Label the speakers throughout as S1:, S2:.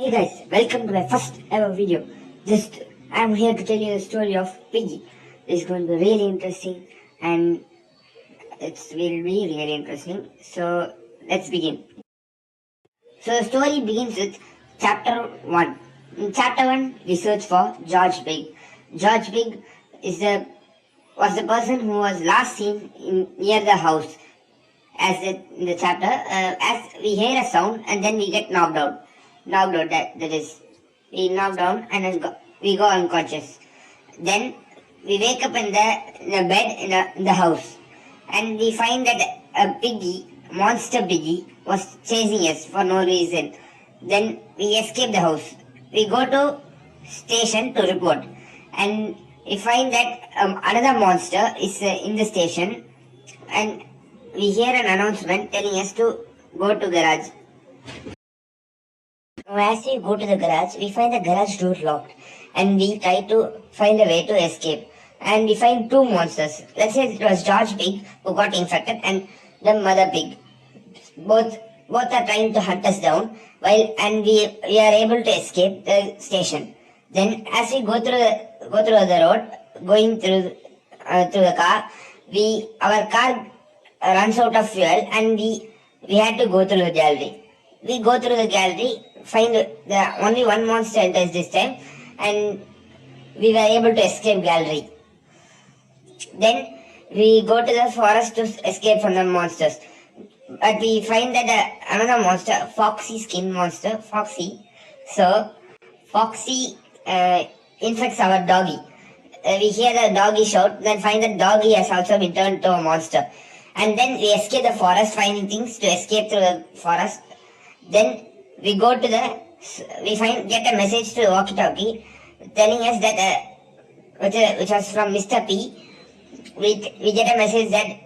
S1: Hey guys, welcome to my first ever video. I'm here to tell you the story of Piggy. It's going to be really interesting and it will be really interesting. So let's begin. So the story begins with chapter 1. In chapter 1, we search for George Big. George Big was the person who was last seen near the house. In the chapter, as we hear a sound and then we get knocked out. That is, we knock down and then we go unconscious. Then we wake up in the bed in the house, and we find that a monster piggy, was chasing us for no reason. Then we escape the house. We go to station to report, and we find that another monster is in the station, and we hear an announcement telling us to go to garage. As we go to the garage, we find the garage door locked and we try to find a way to escape. And we find two monsters. Let's say it was George Pig who got infected and the mother pig. Both are trying to hunt us down and we are able to escape the station. Then as we go through the road, going through the car, our car runs out of fuel and we had to go through the gallery. We go through the gallery, find only one monster enters this time, and we were able to escape gallery. Then we go to the forest to escape from the monsters. But we find that another monster, foxy skin monster, Foxy. So Foxy infects our doggy. We hear the doggy shout, then find that doggy has also been turned to a monster. And then we escape the forest, finding things to escape through the forest. Then we get a message to walkie-talkie telling us that, which was from Mr. P. We get a message that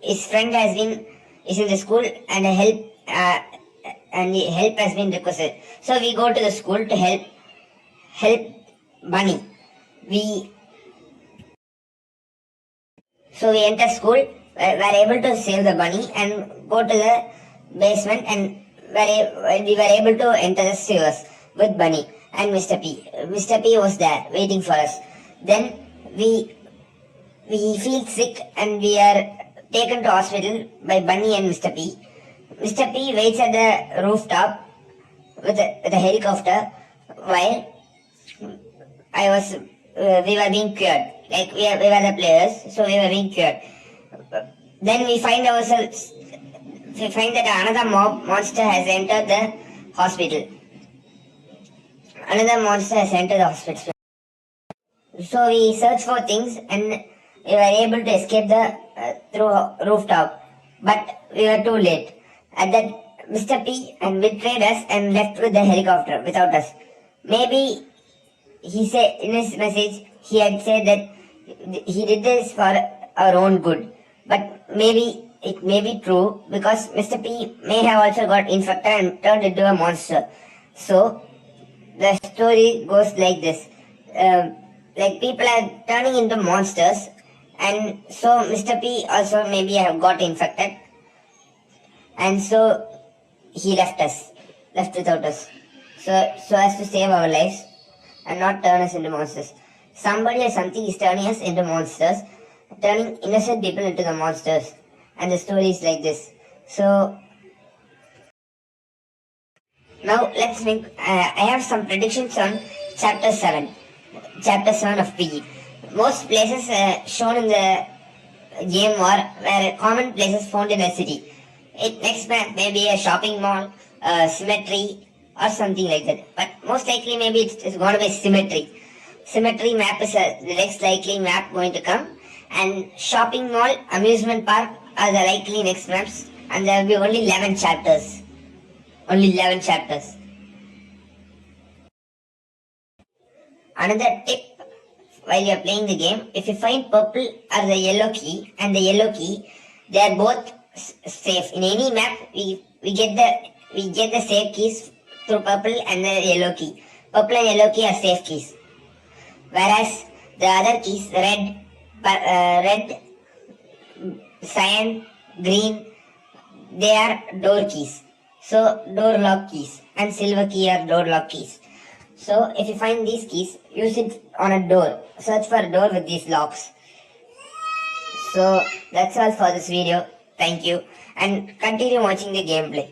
S1: his friend is in the school and help has been requested. So we go to the school to help Bunny. So we enter school, were able to save the bunny and go to the basement, and we were able to enter the sewers with Bunny and Mr. P. Mr. P was there waiting for us. Then we feel sick and we are taken to hospital by Bunny and Mr. P. Mr. P waits at the rooftop with a helicopter while we were being cured. Like we were the players, so we were being cured. Then we find that another monster has entered the hospital. So we search for things and we were able to escape through rooftop. But we were too late. At that, Mr. P betrayed us and left with the helicopter without us. Maybe he said in his message, he had said that he did this for our own good. But maybe it may be true because Mr. P may have also got infected and turned into a monster. So the story goes like this. Like people are turning into monsters, and so Mr. P also maybe have got infected, and so he left without us. So as to save our lives and not turn us into monsters. Somebody or something is turning us into monsters, turning innocent people into the monsters. And the story is like this. So now let's make. I have some predictions on chapter 7 of Piggy. Most places shown in the game were common places found in a city. Next map may be a shopping mall, cemetery, or something like that. But most likely maybe it's going to be symmetry. Symmetry map is the next likely map going to come. And shopping mall, amusement park are the likely next maps. And there will be only 11 chapters. Another tip while you are playing the game, if you find purple or the yellow key and the yellow key, they are both safe. In any map, we get the safe keys through purple and the yellow key. Purple and yellow key are safe keys. Whereas the other keys, red, cyan, green, they are door keys. So door lock keys. and silver key are door lock keys. So if you find these keys, use it on a door. Search for a door with these locks. So that's all for this video. Thank you and continue watching the gameplay.